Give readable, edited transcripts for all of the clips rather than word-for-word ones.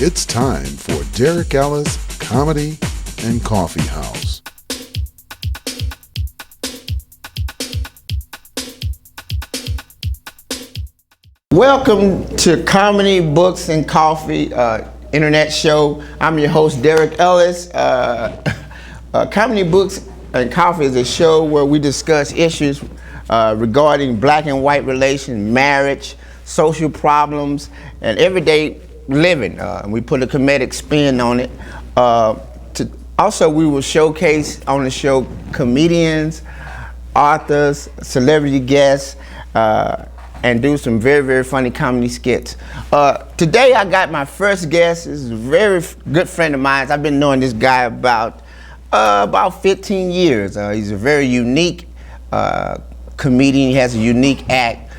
It's time for Derrick Ellis Comedy and Coffee House. Welcome to Comedy, Books, and Coffee internet show. I'm your host, Derrick Ellis. Comedy, Books, and Coffee is a show where we discuss issues regarding black and white relations, marriage, social problems, and everyday living. We put a comedic spin on it. Also, we will showcase on the show comedians, authors, celebrity guests, and do some very, very funny comedy skits. Today I got my first guest. This is a very good friend of mine. I've been knowing this guy about 15 years. He's a very unique comedian. He has a unique act.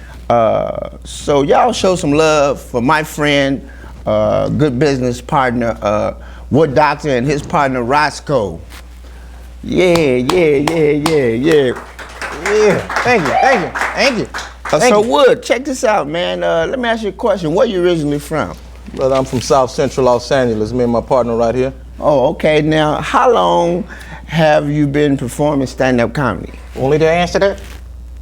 So y'all show some love for my friend, good business partner, Wood Doctor, and his partner, Roscoe. Yeah. Thank you. So Wood, check this out, man. Let me ask you a question. Where you originally from? Brother, I'm from South Central Los Angeles. Me and my partner right here. Oh, okay. Now, how long have you been performing stand-up comedy? Only to answer that?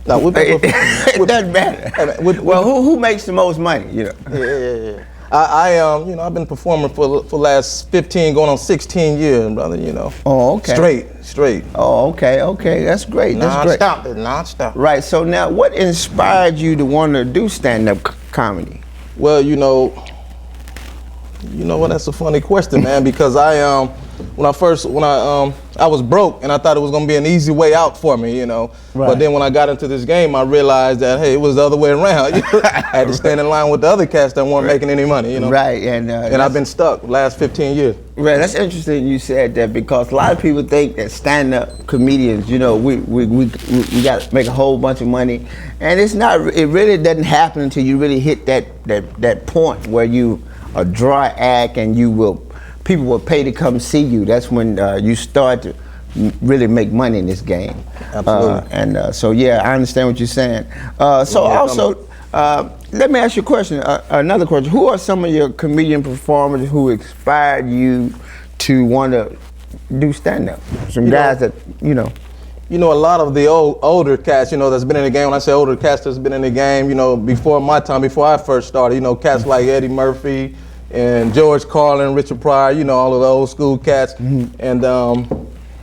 No, it doesn't matter. Well, who makes the most money? You know. Yeah. I've been performing for the last 15, going on 16 years, brother. You know. Oh, okay. Straight. Oh, okay. That's great. Non-stop. Right. So now, what inspired you to want to do stand-up comedy? Well, you know what? That's a funny question, man. Because I was broke and I thought it was gonna be an easy way out for me, you know. Right. But then when I got into this game, I realized that hey, it was the other way around. I had to stand in line with the other cats that weren't making any money, you know. Right, and I've been stuck the last 15 years. Right, that's interesting you said that because a lot of people think that stand-up comedians, you know, we got to make a whole bunch of money, and it's not. It really doesn't happen until you really hit that point where you a dry act and people will pay to come see you. That's when you start to really make money in this game. Absolutely. So yeah, I understand what you're saying. Let me ask you a question. Another question. Who are some of your comedian performers who inspired you to want to do stand-up? Some guys that, you know. You know, a lot of the older cats, you know, that's been in the game. When I say older cats that's been in the game, you know, before my time, before I first started, you know, cats like Eddie Murphy and George Carlin, Richard Pryor, you know, all of the old school cats. Mm-hmm. And,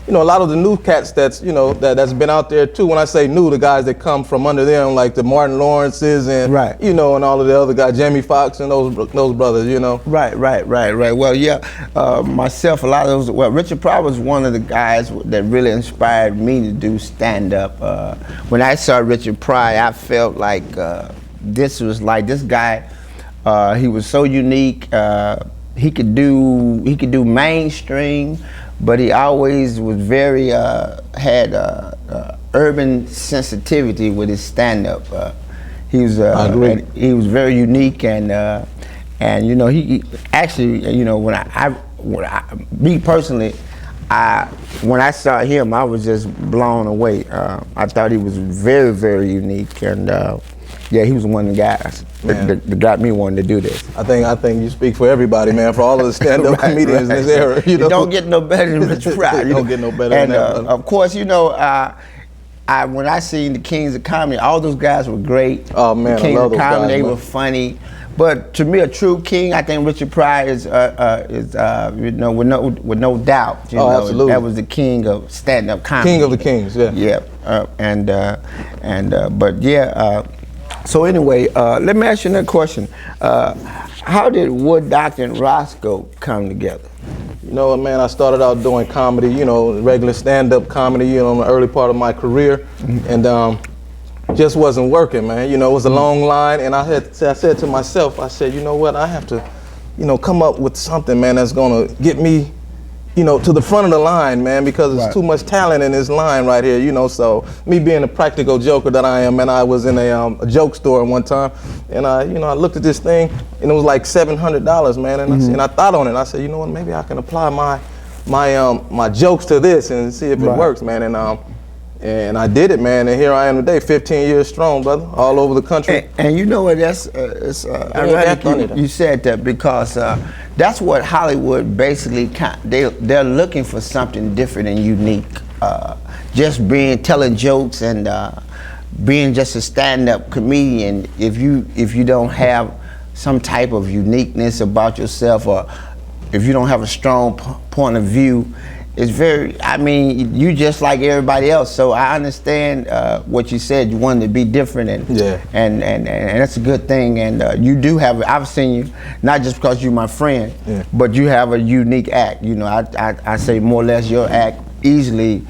you know, a lot of the new cats that's, you know, that's been out there too. When I say new, the guys that come from under them, like the Martin Lawrences and, right. You know, and all of the other guys, Jamie Foxx and those brothers, you know. Right. Well, yeah, myself, a lot of those, Richard Pryor was one of the guys that really inspired me to do stand-up. When I saw Richard Pryor, I felt like this guy, he was so unique. He could do mainstream, but he always was very had urban sensitivity with his stand-up. He was very unique, and you know he actually, you know, when I saw him, I was just blown away. I thought he was very, very unique, and yeah, he was one of the guys that got me wanting to do this. I think you speak for everybody, man, for all of the stand-up comedians in this era. You know? Don't get no better than Richard Pryor. Don't get no better than that. Of course, you know, when I seen the Kings of Comedy, all those guys were great. Oh man, the Kings I love of those Comedy, guys, they man. were funny. But to me, a true king, I think Richard Pryor is you know, with no doubt. You know, absolutely. That was the king of stand-up comedy. King of the kings, yeah. Yeah, but yeah. So anyway, let me ask you another question. How did Wood Doctor and Roscoe come together? You know what, man, I started out doing comedy, you know, regular stand-up comedy, you know, in the early part of my career, and just wasn't working, man. You know, it was a long line, and I said to myself, I said, you know what, I have to, you know, come up with something, man, that's gonna get me, you know, to the front of the line, man, because there's too much talent in this line right here, you know. So me being a practical joker that I am, man, I was in a joke store one time, and I looked at this thing, and it was like $700, man, and I thought on it. I said, you know what, maybe I can apply my jokes to this and see if it works, man. And And I did it, man, and here I am today, 15 years strong, brother, all over the country. And you know what, that's ironic you said that, because that's what Hollywood basically, they're looking for something different and unique. Just telling jokes and being just a stand-up comedian, if you don't have some type of uniqueness about yourself, or if you don't have a strong point of view, it's you just like everybody else. So I understand what you said. You wanted to be different, and that's a good thing. And you do have. I've seen you, not just because you're my friend, but you have a unique act. You know, I say more or less your act easily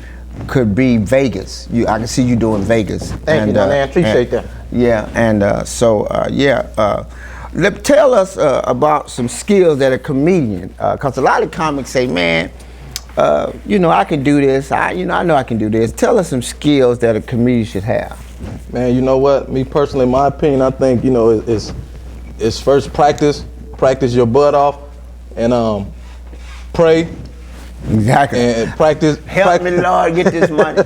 could be Vegas. I can see you doing Vegas. Thank you, man. I appreciate that. Yeah, and tell us about some skills that a comedian, because a lot of comics say, man, I can do this. I know I can do this. Tell us some skills that a comedian should have. Man, you know what? Me personally, my opinion, I think, is first practice your butt off, and pray. Exactly. And practice. Help me, Lord, get this money.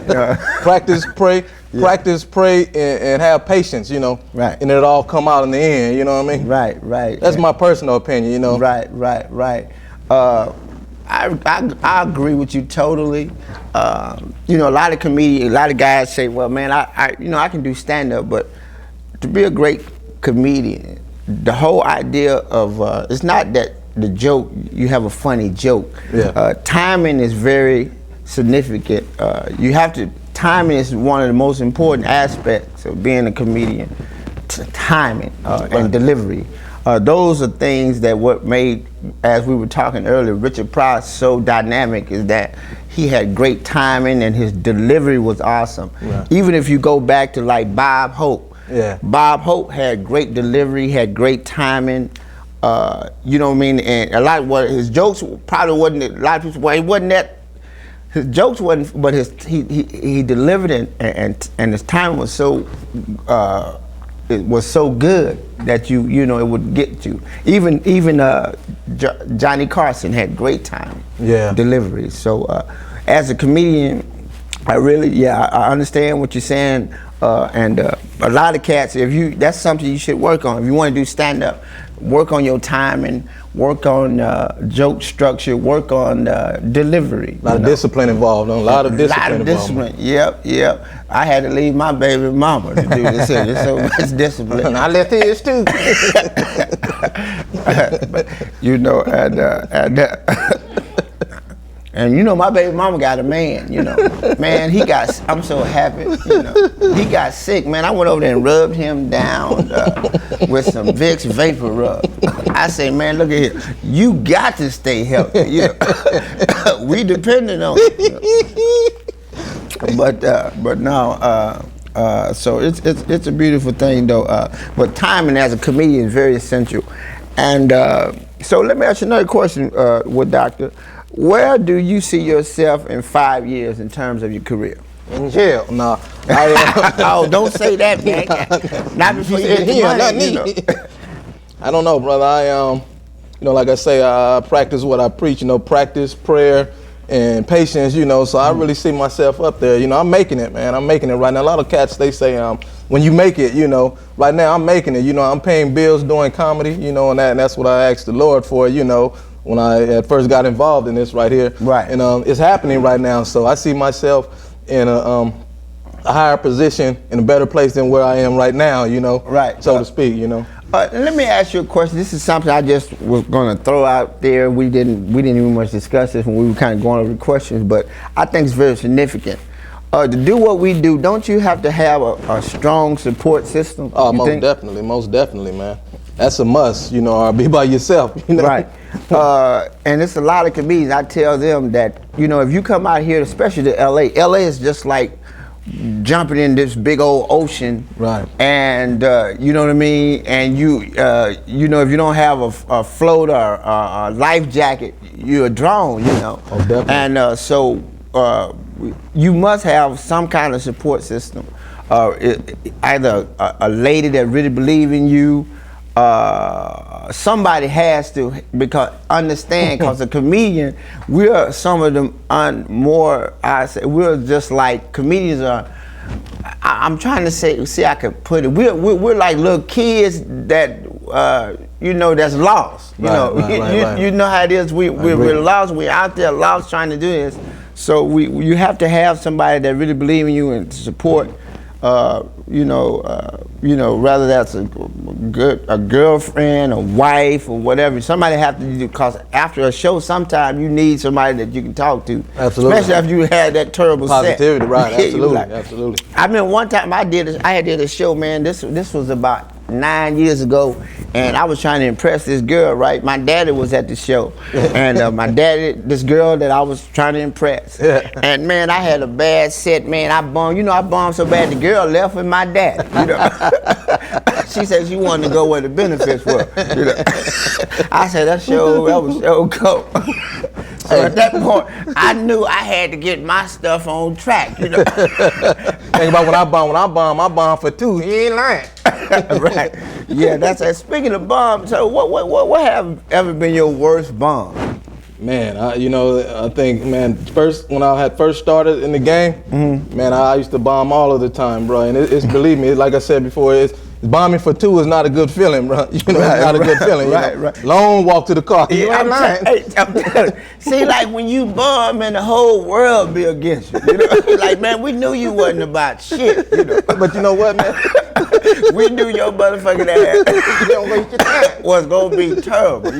Practice, pray. Yeah. Practice, pray, and have patience. Right. And it'll all come out in the end. You know what I mean? Right. That's my personal opinion. Right. I agree with you totally. A lot of guys say, well, man, I can do stand-up, but to be a great comedian, the whole idea of, it's not that the joke, you have a funny joke. Yeah. Timing is very significant. Timing is one of the most important aspects of being a comedian. Timing and delivery. Those are things that what made, as we were talking earlier, Richard Pryor so dynamic, is that he had great timing and his delivery was awesome. Yeah. Even if you go back to like Bob Hope. Yeah. Bob Hope had great delivery, had great timing. You know what I mean? And a lot of what his jokes probably wasn't, a lot of people, well, it wasn't that, his jokes wasn't, but he delivered it, and his timing was so, it was so good that it would get you. Even Johnny Carson had great time, delivery. So as a comedian, I understand what you're saying, and a lot of cats, that's something you should work on. If you want to do stand-up, work on your timing, work on joke structure, work on delivery. A lot of discipline involved, a lot of discipline. Yep. I had to leave my baby mama to do this. There's so much discipline. And I left his too. And my baby mama got a man, Man, I'm so happy, He got sick, man. I went over there and rubbed him down with some Vicks Vapor Rub. I say, man, look at here. You got to stay healthy, We dependent on it. But no, so it's a beautiful thing, though. But timing as a comedian is very essential. And so let me ask you another question, with Doctor. Where do you see yourself in 5 years in terms of your career? In jail. No. Oh, don't say that, man. Not before you get the money, not me. I don't know, brother. I like I say, I practice what I preach. Practice, prayer, and patience. So I really see myself up there. I'm making it, man. I'm making it right now. A lot of cats, they say, when you make it, right now I'm making it. I'm paying bills doing comedy. And that's what I asked the Lord for. When I at first got involved in this right here. Right. And it's happening right now. So I see myself in a higher position, in a better place than where I am right now, Right. So to speak, Let me ask you a question. This is something I just was going to throw out there. We didn't even much discuss this when we were kind of going over the questions, but I think it's very significant. To do what we do, don't you have to have a strong support system? Oh, most definitely, man. That's a must, or be by yourself, Right. And it's a lot of comedians. I tell them that, if you come out here, especially to LA is just like jumping in this big old ocean. Right. And you know what I mean? And if you don't have a float or a life jacket, you're a drone, Oh, definitely. And so you must have some kind of support system. Either a lady that really believes in you, somebody has to because a comedian, we're some of them we're just like comedians are. I'm trying to see I could put it. We're like little kids that that's lost. You know how it is. We're lost. We're out there lost trying to do this. So you have to have somebody that really believe in you and support. Whether that's a girlfriend, a wife, or whatever. Somebody have to do, because after a show, sometimes you need somebody that you can talk to. Absolutely. Especially after you had that terrible positivity, set. right? Absolutely, absolutely. I mean, one time I did a show, man. This was about 9 years ago, and I was trying to impress this girl, right? My daddy was at the show, and this girl that I was trying to impress. Yeah. And man, I had a bad set, man. I bombed so bad the girl left with my dad. She said she wanted to go where the benefits were. I said that was so cool. So at that point, I knew I had to get my stuff on track. Think about when I bomb for two. He ain't lying. Right. Yeah, that's it. Speaking of bombs, so what have ever been your worst bomb? Man, I think, man, when I had first started in the game, man, I used to bomb all of the time, bro. And it's believe me, like I said before, bombing for two is not a good feeling, bro. It's not a good feeling. Right. Long walk to the car. You ain't lying. I'm telling you. See, like when you bomb, and the whole world be against you. Like, man, we knew you wasn't about shit. But you know what, man? We knew your motherfucking ass was gonna be terrible.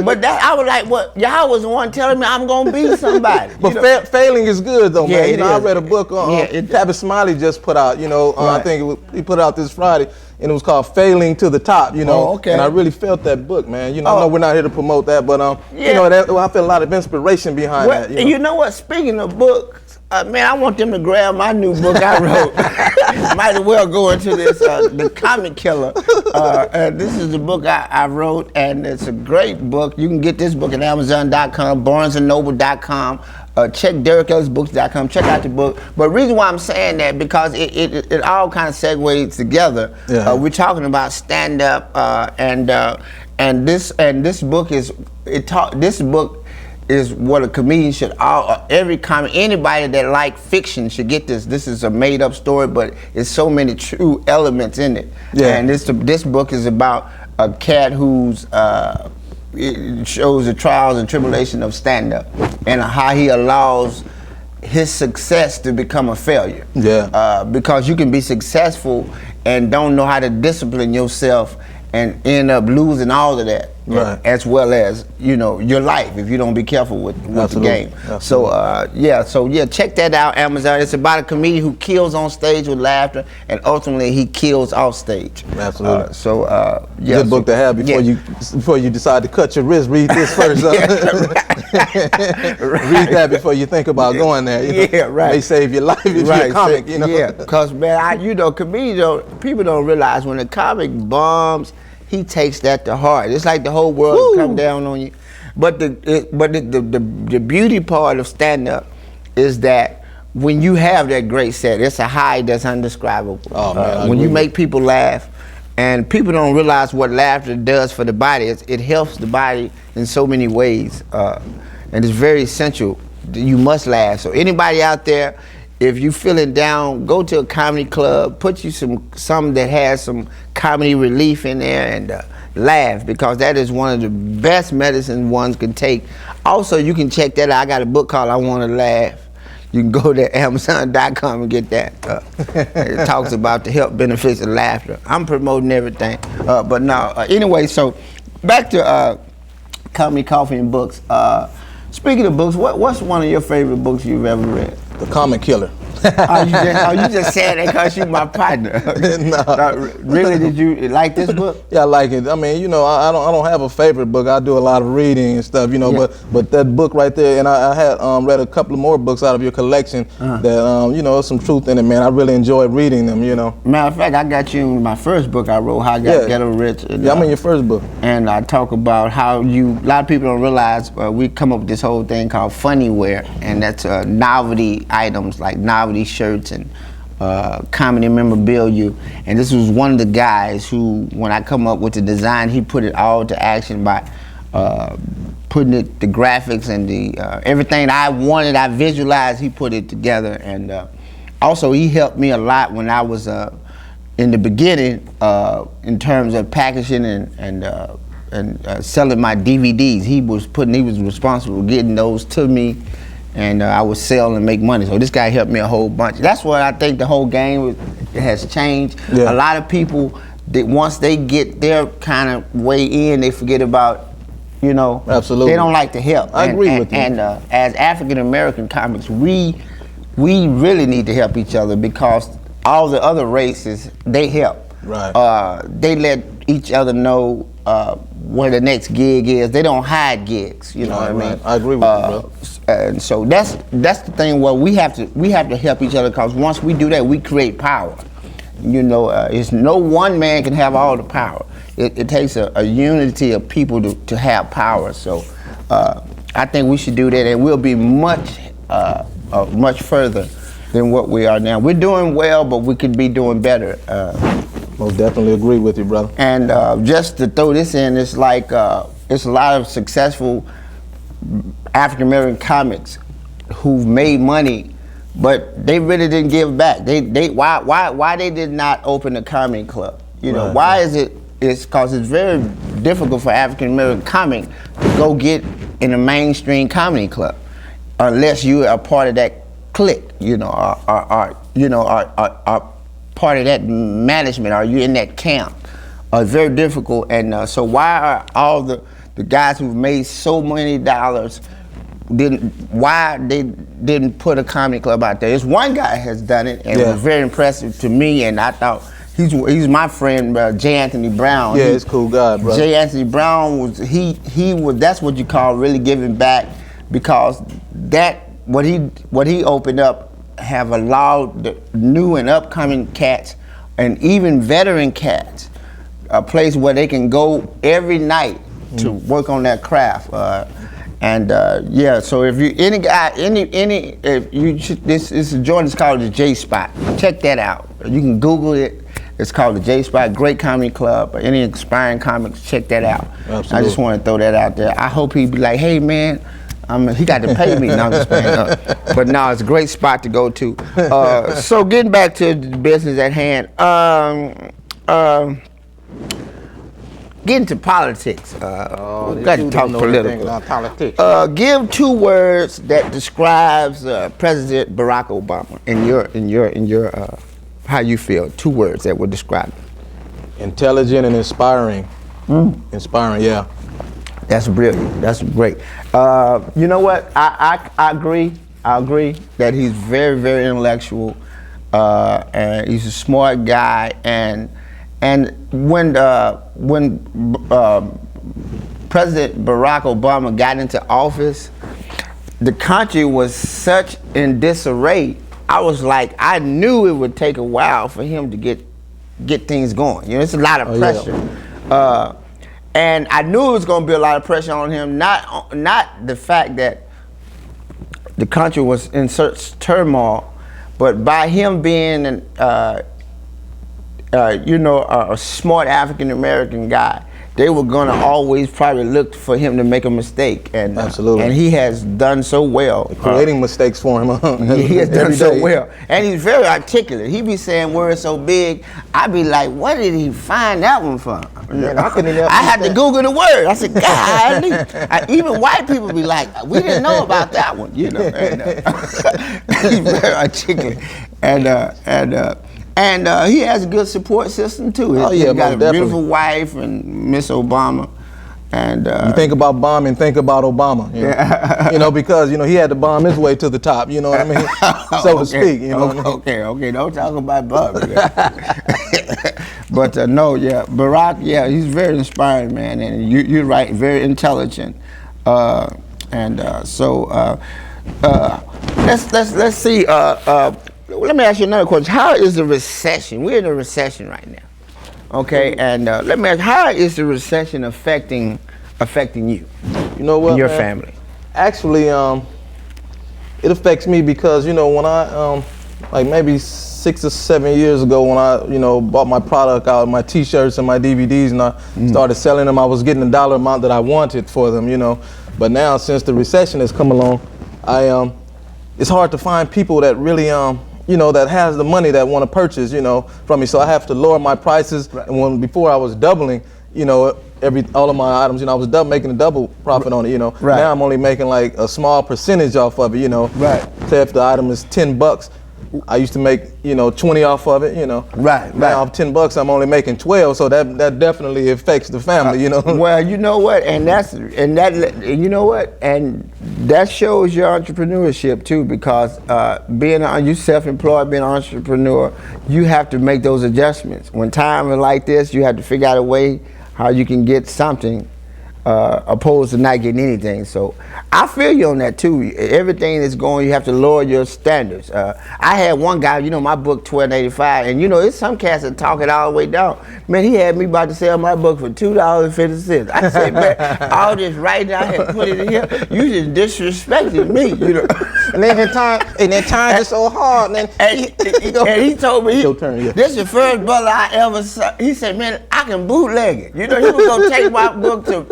But I was like, what? Y'all was the one telling me I'm gonna be somebody. But failing is good though, man. I read a book on Tavis Smiley just put out. I think he put it out this Friday. And it was called Failing to the Top, Oh, okay. And I really felt that book, man. I know we're not here to promote that, but I feel a lot of inspiration behind that. You know what? Speaking of books, man, I want them to grab my new book I wrote. Might as well go into this, The Comic Killer. This is the book I wrote, and it's a great book. You can get this book at Amazon.com, BarnesandNoble.com. Check DerrickEllisBooks.com. Check out the book. But the reason why I'm saying that, because it all kind of segues together. Yeah. We're talking about stand up, and this book is what a comedian should anybody that like fiction should get this. This is a made up story, but it's so many true elements in it. Yeah. And this book is about a cat who's it shows the trials and tribulation of stand-up and how he allows his success to become a failure. Yeah. Because you can be successful and don't know how to discipline yourself and end up losing all of that, right. As well as your life if you don't be careful with the game. Absolutely. So check that out, Amazon. It's about a comedian who kills on stage with laughter, and ultimately he kills off stage. Absolutely. Good book to have before you decide to cut your wrist. Read this first. Read that before you think about going there. Yeah, right. May save your life if you're a comic. Yeah, because man, comedians people don't realize when a comic bombs, he takes that to heart. It's like the whole world come down on you. But the beauty part of stand-up is that when you have that great set, it's a high that's indescribable. Oh, man, when you make people laugh, and people don't realize what laughter does for the body. It helps the body in so many ways, and it's very essential. You must laugh. So anybody out there, if you feeling down, go to a comedy club, put you some that has some comedy relief in there, and laugh, because that is one of the best medicine ones can take. Also, you can check that out. I got a book called I Want to Laugh. You can go to Amazon.com and get that. It talks about the health benefits of laughter. I'm promoting everything. Anyway, so back to Comedy, Coffee, and Books. Speaking of books, what's one of your favorite books you've ever read? The Comic Killer. You just said that because you're my partner. No. Really, did you like this book? Yeah, I like it. I mean, I don't have a favorite book. I do a lot of reading and stuff, but that book right there, and I had read a couple of more books out of your collection that, there's some truth in it, man. I really enjoyed reading them, Matter of fact, I got you in my first book I wrote, How I Got Ghetto Rich. And, I'm in your first book. And I talk about how a lot of people don't realize we come up with this whole thing called funny wear, and that's novelty items like novelty shirts and comedy memorabilia, and this was one of the guys who, when I come up with the design, he put it all to action by putting the graphics and the everything I wanted, I visualized, he put it together. And also he helped me a lot when I was in the beginning in terms of packaging and selling my DVDs. He was responsible for getting those to me, and I would sell and make money. So this guy helped me a whole bunch. That's what I think the whole game has changed. Yeah. A lot of people, once they get their kind of way in, they forget about, you know, Absolutely. they don't like to help. I agree with you. And as African American comics, we really need to help each other, because all the other races, they help. Right. They let each other know where the next gig is. They don't hide gigs. You know what I mean? I agree with you, bro. And so that's the thing. Where we have to help each other, because once we do that, we create power. You know, it's no one man can have all the power. It takes a unity of people to have power. So I think we should do that, and we'll be much further than what we are now. We're doing well, but we could be doing better. Most definitely agree with you, brother. And just to throw this in, it's like it's a lot of successful African American comics who've made money, but they really didn't give back. Why they did not open a comedy club? You know, Right, why is it? It's because it's very difficult for African American comic to go get in a mainstream comedy club unless you are part of that clique, you know, or part of that management, or you in that camp. Very difficult. And so why are all the guys who've made so many dollars why they didn't put a comedy club out there? There's one guy has done it, and it was very impressive to me, and I thought he's my friend, J. Anthony Brown. Yeah, he's a cool guy, bro. J. Anthony Brown was that's what you call really giving back, because what he opened up have allowed the new and upcoming cats, and even veteran cats, a place where they can go every night to work on that craft. So if you this is a joint is called the J Spot. Check that out. You can Google it. It's called the J Spot. Great comedy club. Any aspiring comics, check that out. Absolutely. I just want to throw that out there. I hope he'd be like, hey man, he got to pay me. No, I'm just playing. But no, it's a great spot to go to. So getting back to the business at hand. Getting to politics. Got to talk political. Politics. Give 2 words that describes President Barack Obama in your how you feel. 2 words that would describe it. Intelligent and inspiring. Inspiring, yeah. That's brilliant. That's great. You know what? I agree. I agree that he's very, very intellectual, and he's a smart guy. And when President Barack Obama got into office, the country was such in disarray. I was like, I knew it would take a while for him to get things going. You know, it's a lot of pressure. Yeah. And I knew it was going to be a lot of pressure on him. Not the fact that the country was in such turmoil, but by him being a smart African American guy, they were going to always probably look for him to make a mistake. And absolutely. And he has done so well. Creating mistakes for him. He has done so well. And he's very articulate. He be saying words so big, I be like, where did he find that one from? I had to Google the word. I said, God, even white people be like, we didn't know about that one, you know. And, he's very articulate. And he has a good support system too. He's got a beautiful wife and Miss Obama. And you think about bombing, think about Obama. You know? You know, because he had to bomb his way to the top. You know what I mean, so to speak. You know what I mean? Okay. Don't talk about bombing. But Barack, he's very inspiring, man, and you're right, very intelligent. Let's see. Let me ask you another question. How is the recession? We're in a recession right now. Okay, and let me ask, how is the recession affecting you? You know what? And your man? family? Actually, it affects me because when like maybe 6 or 7 years ago when I, bought my product out, my T-shirts and my DVDs, and I started selling them. I was getting the dollar amount that I wanted for them, But now, since the recession has come along, it's hard to find people that really, that has the money that want to purchase, from me. So I have to lower my prices. Right. And before I was doubling, all of my items, I was making a double profit on it, Right. Now I'm only making like a small percentage off of it, Right. Say if the item is $10, I used to make, 20 off of it, Right. Now off $10, I'm only making 12, so that definitely affects the family, Well, you know what, and that shows your entrepreneurship too, because you self-employed, being an entrepreneur, you have to make those adjustments. When time is like this, you have to figure out a way how you can get something opposed to not getting anything. So I feel you on that too. Everything that's going, you have to lower your standards. I had one guy, my book $12.85, and it's some cats that talk it all the way down. Man, he had me about to sell my book for $2.50. I said, man, all this writing I had put it in here, you just disrespected me, And then time is so hard. And he told me, this is the first brother I ever saw. He said, man, I can bootleg it. He was gonna take my book to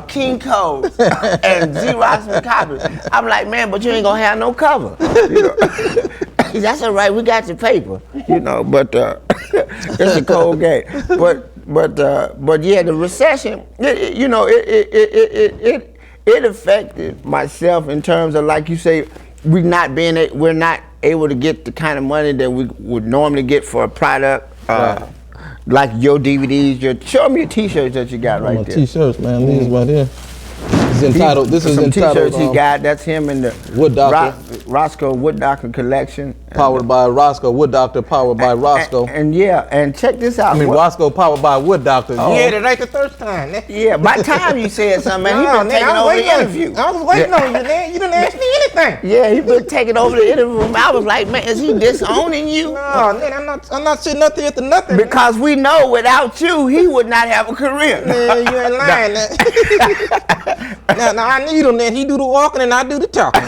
King Codes and Xerox and copies. I'm like, man, but you ain't gonna have no cover. That's all right, we got your paper. But it's a cold game. But yeah, the recession, it affected myself in terms of, like you say, we're not able to get the kind of money that we would normally get for a product. Right. Like your DVDs, show me your T-shirts that you got right there. T-shirts, man, these right here. This is entitled. T-shirts he got. That's him in the Wood Doctor. Roscoe Wood Doctor collection. Powered by Roscoe. Wood Doctor powered by Roscoe. And check this out. Roscoe powered by Wood Doctor. Oh. Yeah, that ain't the first time. Yeah, by the time you said something, man, he been taking over the interview. I was waiting on you, man. You didn't ask me anything. Yeah, he been taking over the interview. I was like, man, is he disowning you? No, man, I'm not sitting up there at the nothing. Because we know without you, he would not have a career. Man, you ain't lying. Now I need him, then he do the walking and I do the talking.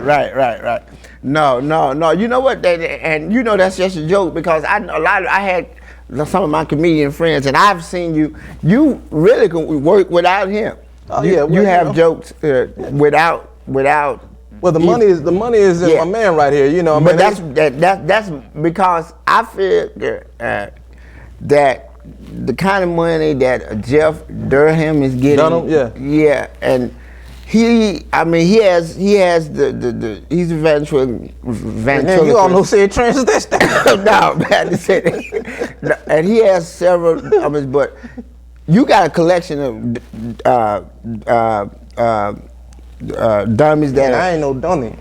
Right. No. You know what? That's just a joke, because I had some of my comedian friends, and I've seen you really can work without him. Oh, you have jokes without. Well, the money is in my man right here. But that's because I feel that the kind of money that Jeff Durham is getting. Dunham, yeah, and he's a ventriloquist. Man, you all know say transist. No, man, and he has several of his, but you got a collection of dummies that I ain't no dummy.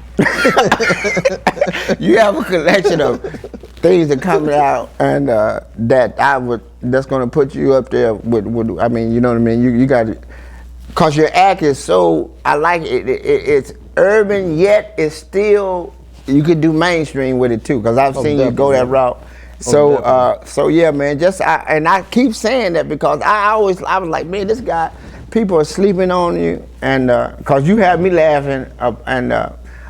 You have a collection of things that coming out, and that's gonna put you up there with I mean, you know what I mean? You got it, cause your act is so, I like it. It's urban, yet it's still, you could do mainstream with it too, cause I've seen you go that route. So yeah, man, and I keep saying that because I was like, man, this guy, people are sleeping on you, and cause you have me laughing, and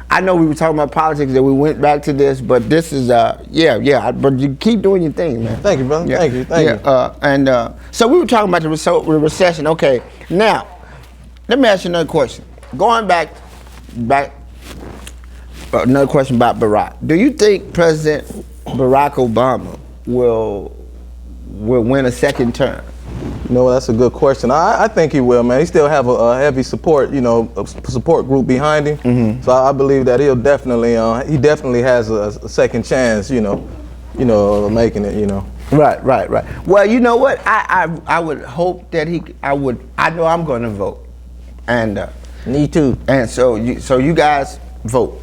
I know we were talking about politics, that we went back to this, but this is but you keep doing your thing, man. Thank you, brother. Yeah. Thank you. So we were talking about the recession. Okay, now let me ask you another question. Going back, another question about Barack. Do you think President Barack Obama will win a second term? That's a good question. I think he will, man. He still have a heavy support, a support group behind him. Mm-hmm. So I believe that he definitely has a second chance, making it, Right. Well, you know what? I would hope that I know I'm going to vote, and me too. And so you guys vote.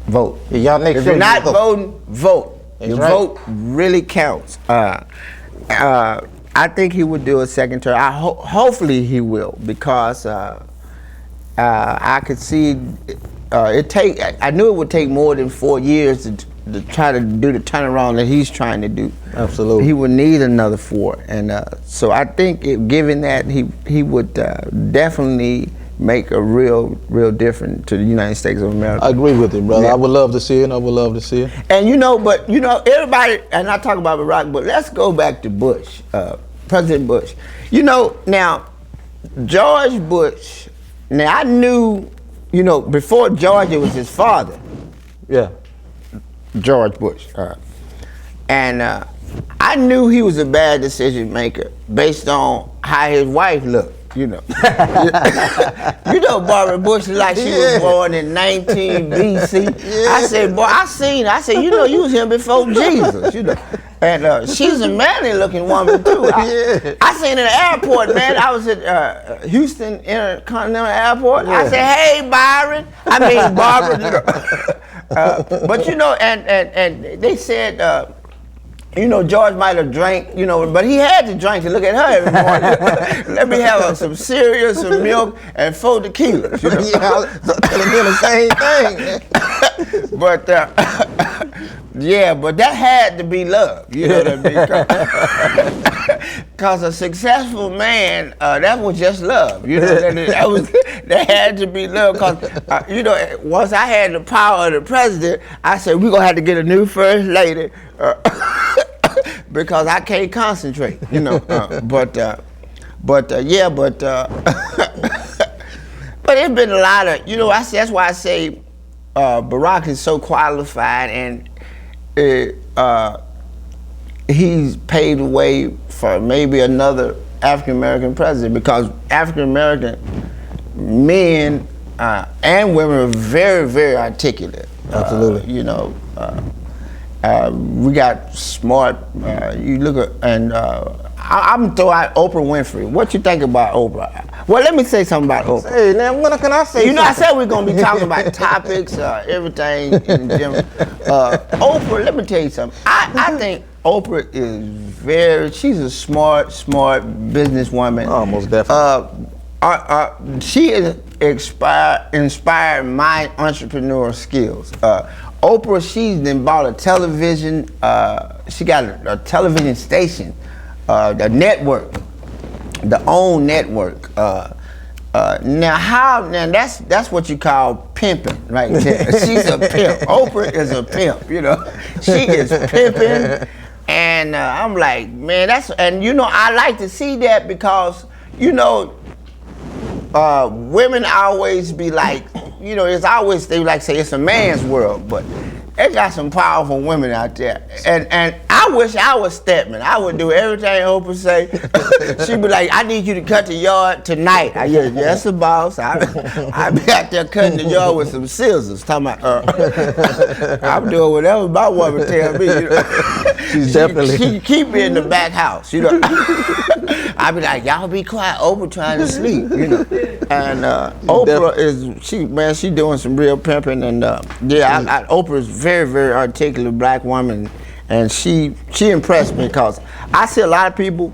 Yeah, y'all make if sure you're not voting, vote. Your vote really counts. I think he would do a second term. Hopefully he will, because I could see I knew it would take more than 4 years to try to do the turnaround that he's trying to do. Absolutely. He would need another 4, and so I think given that he would definitely make a real difference to the United States of America. I agree with you, brother. Yeah. I would love to see it. I would love to see it. And everybody, and I talk about Barack, but let's go back to Bush, President Bush. Now, George Bush, now I knew, before George, it was his father. Yeah. George Bush. And I knew he was a bad decision maker based on how his wife looked. Barbara Bush like she was born in 19 BC. Yeah. I said, boy, I said, you was here before Jesus, And she's a manly looking woman too. I seen in the airport, man. I was at Houston Intercontinental Airport. Yeah. I said, hey, Barbara. But and they said, George might have drank, but he had to drink to look at her every morning. Let me have some cereal, some milk, and 4 tequilas. Yeah, I was telling him the same thing. But but that had to be love. You know what I mean? Because a successful man, that was just love. That had to be love. Because once I had the power of the president, I said we're gonna have to get a new first lady. Because I can't concentrate, but it's been a lot of, that's why I say Barack is so qualified, and he's paved the way for maybe another African American president, because African American men and women are very, very articulate. Absolutely. We got smart. You look at, and I'm throw out Oprah Winfrey. What you think about Oprah? Well, let me say something about Oprah. Hey, now when can I say? Something? I said we're gonna be talking about topics, everything in general. Oprah, let me tell you something. I think Oprah is she's a smart businesswoman. Oh, most definitely. She is inspired my entrepreneurial skills. Oprah, she's then bought a television. She got a television station, the network, the own network. Now that's what you call pimping, right there. She's a pimp. Oprah is a pimp. She is pimping, and I'm like, man, I like to see that because women always be like. It's always, they like say it's a man's world, but it got some powerful women out there. And I wish I was Stedman. I would do everything Oprah say. She'd be like, I need you to cut the yard tonight. Yes, the boss. I'd be out there cutting the yard with some scissors. Talking about, I'm doing whatever my woman tell me. She's definitely. She keep me in the back house. I'd be like, y'all be quiet. Oprah trying to sleep. And Oprah she doing some real pimping, and Oprah is very, very articulate black woman, and she impressed me because I see a lot of people,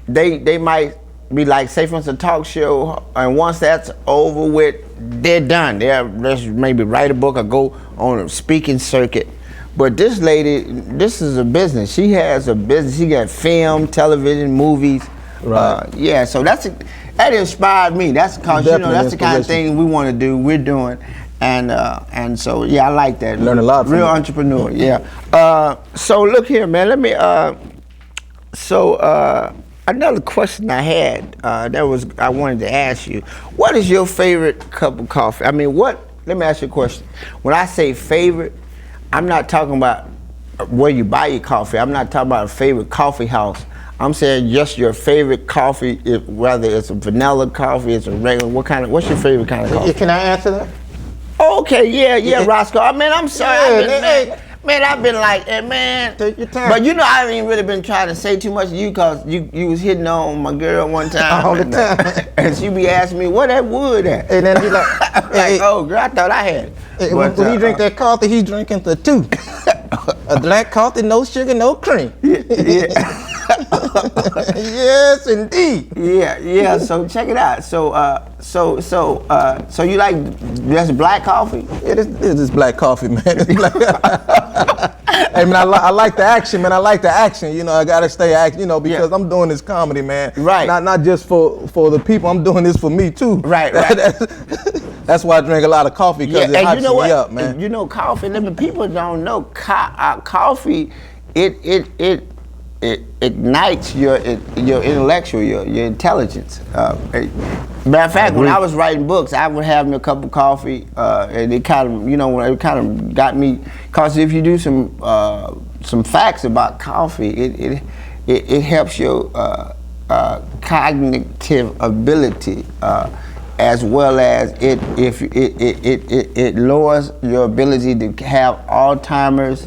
they might be like, say for instance, a talk show, and once that's over with, they're done. They're maybe write a book or go on a speaking circuit. But this lady, this is a business. She has a business. She got film, television, movies. Right. So that inspired me. That's because that's the kind of thing we want to do. We're doing, and so I like that. Learn a lot from real it. entrepreneur. Yeah. So look here, man. Let me. Another question I had I wanted to ask you. What is your favorite cup of coffee? Let me ask you a question. When I say favorite, I'm not talking about where you buy your coffee. I'm not talking about a favorite coffee house. I'm saying just your favorite coffee, whether it's a vanilla coffee, it's a regular, what's your favorite kind of coffee? Can I answer that? Okay, yeah, Roscoe. I'm sorry. I've been like, man. Take your time. But I ain't really been trying to say too much to you because you was hitting on my girl one time. All the time. And she be asking me, where that wood at? And then he like, oh, girl, I thought I had it. When he drink that coffee, he's drinking the 2. A black coffee, no sugar, no cream. Yeah. Yes, indeed. Yeah. So check it out. So you like just black coffee? It is black coffee, man. Hey man, I like the action, man. I like the action. You know, I gotta stay active. You know, because I'm doing this comedy, man. Right. Not just for the people. I'm doing this for me too. Right. That's why I drink a lot of coffee, because it hypes me up, man. You know, coffee. People don't know coffee. It ignites your intellectual, your intelligence. Matter of fact, when I was writing books, I would have me a cup of coffee, and it kind of got me. Cause if you do some facts about coffee, it helps your cognitive ability, as well as it lowers your ability to have Alzheimer's.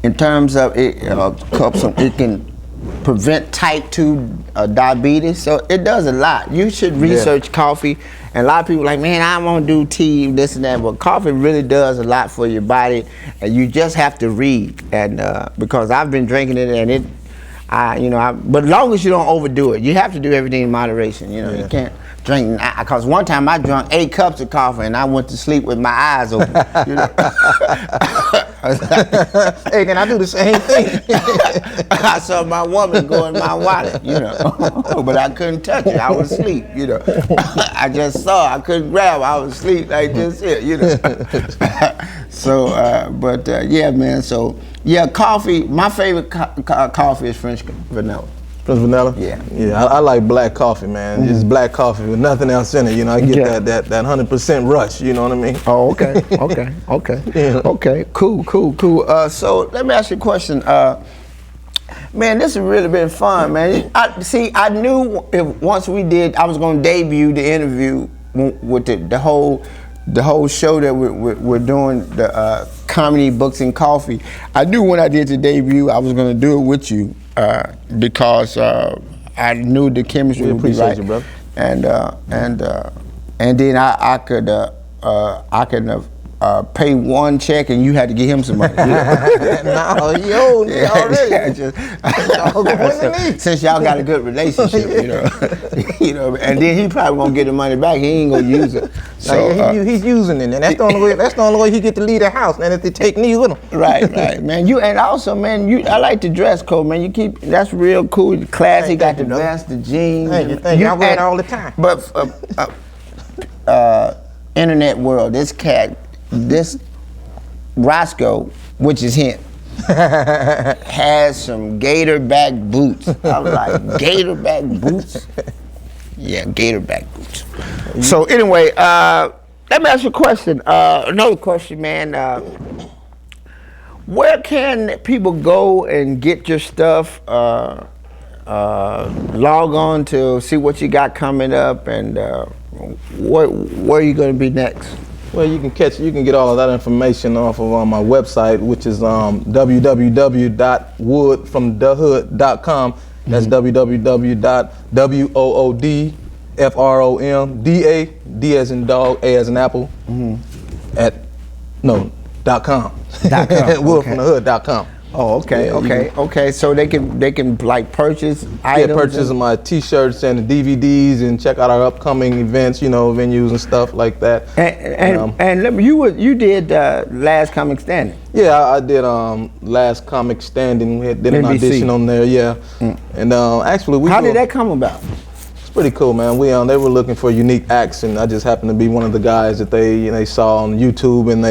In terms of it can prevent type 2 diabetes, so it does a lot. You should research coffee. And a lot of people are like, man, I want to do tea, this and that, but coffee really does a lot for your body, and you just have to read. And because I've been drinking it, and but as long as you don't overdo it, you have to do everything in moderation. You know, you can't drink. Because one time I drank 8 cups of coffee, and I went to sleep with my eyes open. You know? Hey, can I do the same thing? I saw my woman go in my wallet, you know, but I couldn't touch it. I was asleep, you know. I just saw, I couldn't grab it. I was asleep like this here, you know. So, yeah, man. So, yeah, coffee. My favorite coffee is French vanilla. French vanilla? Yeah. Yeah, I like black coffee, man. Just black coffee with nothing else in it. You know, I get that 100% rush. You know what I mean? Oh, okay. Yeah. Okay. Cool. So let me ask you a question. Man, this has really been fun, man. I knew once we did, I was going to debut the interview with the whole show that we're doing, the comedy, books, and coffee. I knew when I did the debut, I was going to do it with you because I knew the chemistry would be right. You, brother. And then I could pay one check and you had to give him some money. No, you me already. Since y'all got a good relationship, you know, and then he probably won't get the money back. He ain't gonna use it. So he's using it, and that's the only way. That's the only way he get to leave the house, and if they take me with him. Right, man. And also, man, I like the dress code, man. That's real cool, classy. Got the vest, the jeans. Thank you. I wear it all the time. But internet world, this Roscoe, which is him, has some gator back boots. I was like, gator back boots? Yeah, gator back boots. So anyway, let me ask you a question. Another question, man. Where can people go and get your stuff? Log on to see what you got coming up, and where are you going to be next? Well, you can get all of that information off of my website, which is www.woodfromthehood.com. That's www.woodfromda, D as in dog, A as in apple, .com. Woodfromthehood.com. Oh, okay, yeah, okay. So they can like purchase items. Yeah, purchase my T-shirts and the DVDs and check out our upcoming events, you know, venues and stuff like that. And you did Last Comic Standing. Yeah, I did Last Comic Standing. We did an audition on there. Yeah, and actually how did that come about? It's pretty cool, man. They were looking for unique acts, and I just happened to be one of the guys that they saw on YouTube, and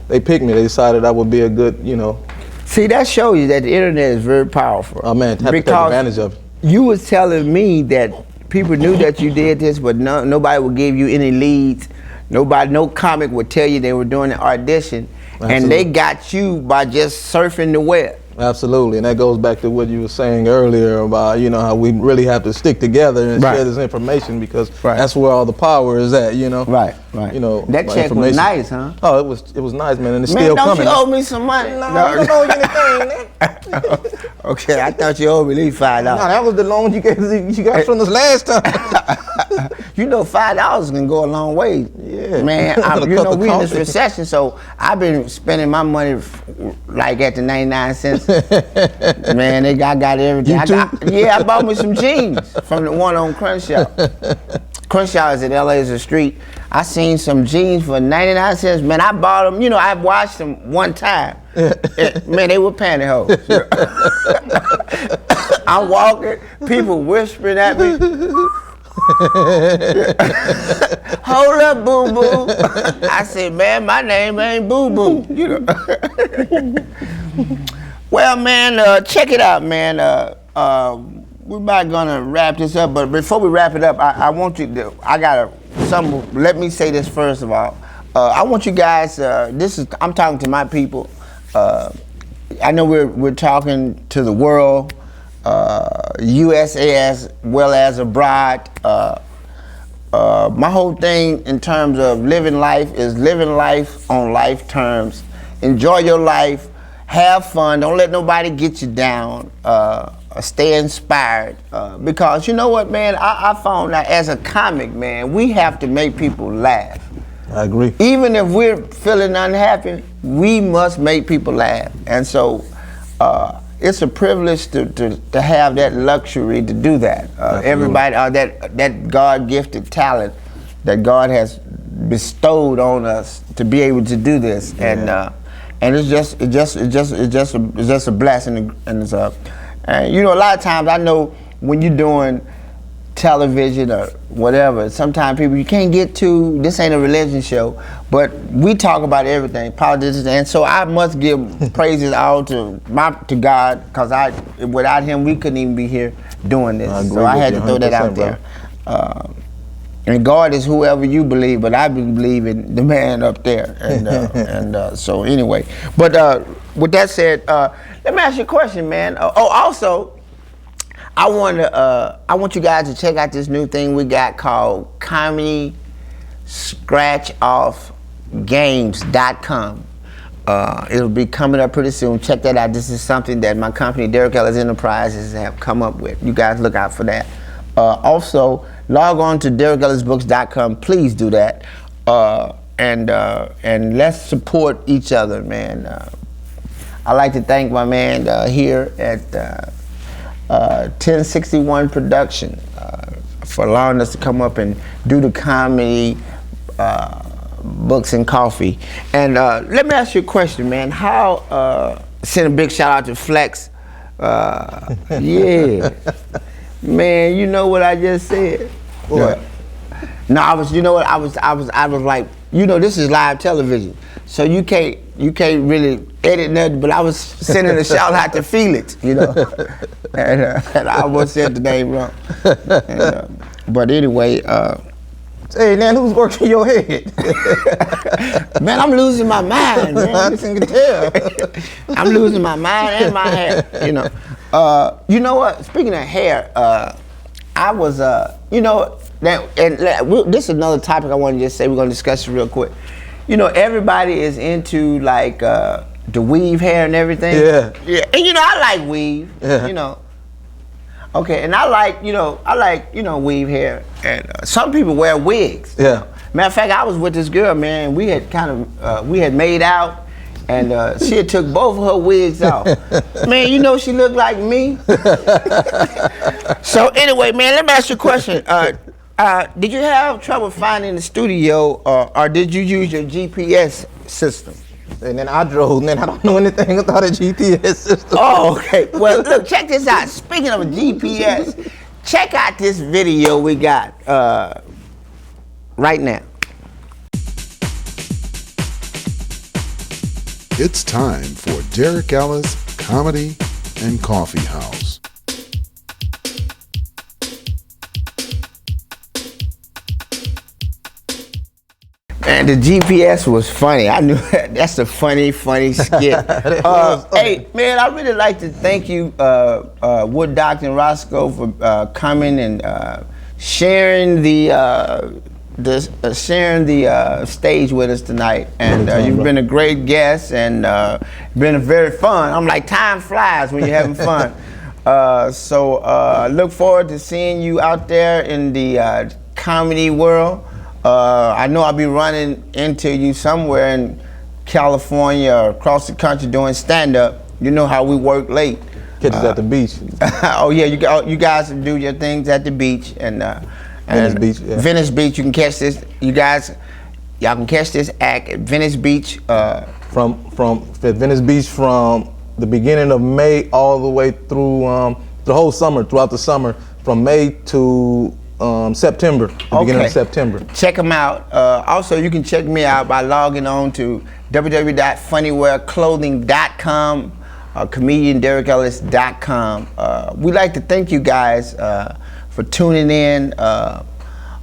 they picked me. They decided I would be a good, you know. See, that shows you that the internet is very powerful. Oh man, have to take advantage of it. You was telling me that people knew that you did this, but nobody would give you any leads. No comic would tell you they were doing an audition. Absolutely. And they got you by just surfing the web. Absolutely, and that goes back to what you were saying earlier about, you know, how we really have to stick together and share this information, because that's where all the power is at, you know. Right. You know, that check was nice, huh? Oh, it was nice, man, and it's still coming. Don't you owe me some money? No, I don't owe you anything, man. Okay, I thought you owed me at least $5. No, that was the loan you got from us last time. You know, $5 can go a long way. Yeah, man. You know, we in this recession, so I've been spending my money like at the 99 cents. Man, I got everything. You too? I bought me some jeans from the one on Crenshaw. Crenshaw is at LA's Street. I seen some jeans for 99 cents. Man, I bought them. You know, I watched them one time. Man, they were pantyhose. I'm walking, people whispering at me. Hold up, boo boo. I said, man, my name ain't boo boo. You know. Well, man, check it out, man. We're about gonna wrap this up, but before we wrap it up, I want you to. Let me say this first of all. I want you guys. I'm talking to my people. I know we're talking to the world, USA as well as abroad. My whole thing in terms of living life is living life on life terms. Enjoy your life, have fun, don't let nobody get you down. Stay inspired, because you know what, man, I found that as a comic, man, we have to make people laugh. I agree. Even if we're feeling unhappy, we must make people laugh. And so it's a privilege to have that luxury to do that. Everybody, that God-gifted talent that God has bestowed on us to be able to do this. Yeah. And it's just a blessing. And you know, a lot of times I know when you're doing television or whatever, sometimes people, you can't get to, this ain't a religion show, but we talk about everything, politics, and so I must give praises all to God, because without him we couldn't even be here doing this. So I had to throw that out there. And God is whoever you believe, but I believe in the man up there. And so anyway, but with that said, let me ask you a question, man. Also, I want you guys to check out this new thing we got called ComedyScratchOffGames.com. It'll be coming up pretty soon. Check that out. This is something that my company, Derrick Ellis Enterprises, have come up with. You guys look out for that. Also, log on to DerrickEllisBooks.com. Please do that. And let's support each other, man. I'd like to thank my man here at 1061 Production for allowing us to come up and do the comedy books and coffee. And let me ask you a question, man. Send a big shout out to Flex. Yeah. Man, you know what I just said? What? No, I was like, you know, this is live television, so you can't really edit nothing. But I was sending a shout out to Felix, you know, and I almost said the name wrong. But anyway, hey man, who's working your head? man, I'm losing my mind, man. You can tell. I'm losing my mind and my hair, you know. You know what? Speaking of hair, I was, you know, this is another topic I want to just say. We're going to discuss it real quick. You know, everybody is into like the weave hair and everything. Yeah. Yeah. And you know, I like weave. Yeah. You know. Okay, and I like weave hair. And some people wear wigs. Yeah. Matter of fact, I was with this girl, man. We had we had made out. And she had took both of her wigs off. Man, you know she looked like me. So anyway, man, let me ask you a question. Did you have trouble finding the studio, or did you use your GPS system? And then I drove, man. I don't know anything about a GPS system. Oh, okay. Well, look, check this out. Speaking of a GPS, check out this video we got right now. It's time for Derrick Ellis Comedy and Coffee House. And the GPS was funny. I knew that. That's a funny skit. Hey, man, I really like to thank you, Wood Doctor and Roscoe, for coming and sharing the stage with us tonight. And you've been a great guest and been very fun. I'm like, time flies when you're having fun. So look forward to seeing you out there in the comedy world. I know I'll be running into you somewhere in California or across the country doing stand-up. You know how we work late. Catch us at the beach. Oh yeah, you guys do your things at the beach, and Venice Beach, yeah. Venice Beach. You can catch this. Y'all can catch this act at Venice Beach. From Venice Beach from the beginning of May all the way through the whole summer, throughout the summer, from May to September, the beginning of September. Check them out. Also, you can check me out by logging on to www.funnywearclothing.com, comedianderrickellis.com. We'd like to thank you guys for tuning in.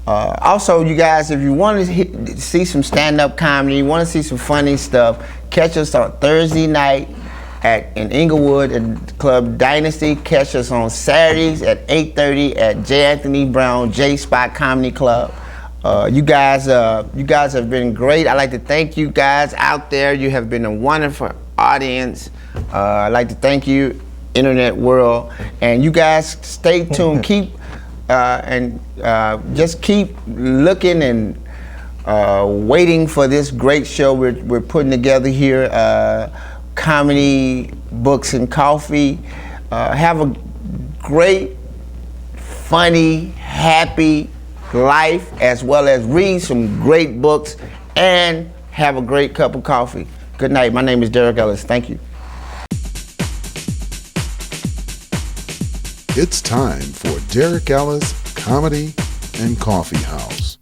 Also, you guys, if you want to see some stand-up comedy, you want to see some funny stuff, catch us on Thursday night in Inglewood at Club Dynasty. Catch us on Saturdays at 8:30 at J. Anthony Brown J Spot Comedy Club. You guys have been great. I'd like to thank you guys out there. You have been a wonderful audience. I'd like to thank you, internet world, and you guys stay tuned. Just keep looking and waiting for this great show we're putting together here. Comedy, Books, and Coffee. Have a great, funny, happy life, as well as read some great books and have a great cup of coffee. Good night. My name is Derrick Ellis. Thank you. It's time for Derrick Ellis Comedy and Coffee House.